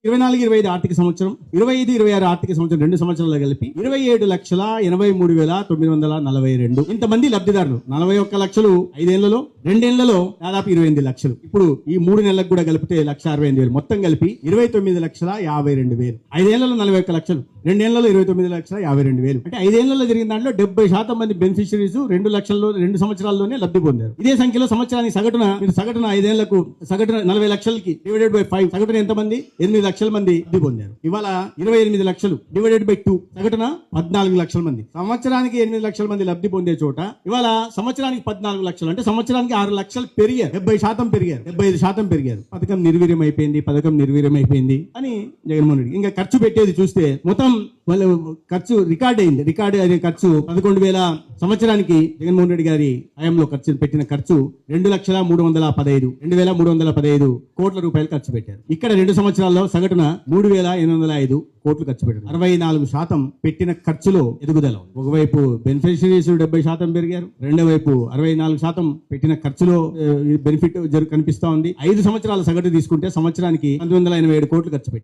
24-25 ఆర్థిక సంవత్సరం, 25-26 ఆర్థిక సంవత్సరం 2 సంవత్సరాలు కలిపి 27,83,942 ఇంతమంది లబ్ధిదారులు. 41 లక్షలు 5 ఏళ్లలో, 2 ఏళ్లలో దాదాపు 28 లక్షలు. ఇప్పుడు ఈ 3 నెలలకు కూడా కలిపితే 1,65,000, మొత్తం కలిపి 29,52,000. 5 ఏళ్లలో 41 లక్షలు, 2 ఏళ్లలో 29,52,000. అంటే 5 ఏళ్లలో జరిగిన దాంట్లో 70% మంది బెనిఫిషరీస్ 2 లక్షల్లో 2 సంవత్సరాల్లోనే లబ్ధి పొందారు. ఇదే సంఖ్యలో సంవత్సరానికి సగటున 5 ఏళ్లకు సగటున 40 లక్షలకి డివైడెడ్ బై 5 సగటున ఎంతమంది? 8 లక్షల మంది లబ్ధి పొందారు. ఇవాళ 28 లక్షలు డివైడెడ్ బై 2 సగటున 14 లక్షల మంది. సంవత్సరానికి 8 లక్షల మంది లబ్ధి పొందే చోట ఇవాళ సంవత్సరానికి 14 లక్షలు, అంటే సంవత్సరానికి 6 లక్షలు పెరిగారు. 70% పెరిగారు, 75% పెరిగారు. పథకం నిర్వీర్యం అయిపోయింది అని జగన్మోహన్ రెడ్డి. ఇంకా ఖర్చు పెట్టేది చూస్తే మొత్తం వాళ్ళు ఖర్చు రికార్డ్ అయింది. రికార్డు అనే ఖర్చు 11,000 సంవత్సరానికి జగన్మోహన్ రెడ్డి గారి హయాంలో పెట్టిన ఖర్చు 2,315 కోట్ల రూపాయలు ఖర్చు పెట్టారు. ఇక్కడ 2 సంవత్సరాల్లో సగటున 3,805 కోట్లు ఖర్చు పెట్టారు. 64% పెట్టిన ఖర్చులో ఎదుగుదల. ఒకవైపు బెనిఫిషరీస్ 70% పెరిగారు, రెండో వైపు 64% పెట్టిన ఖర్చులో బెనిఫిట్ కనిపిస్తా ఉంది. 5 సంవత్సరాల సగటు తీసుకుంటే సంవత్సరానికి 987 కోట్లు ఖర్చు పెట్టారు.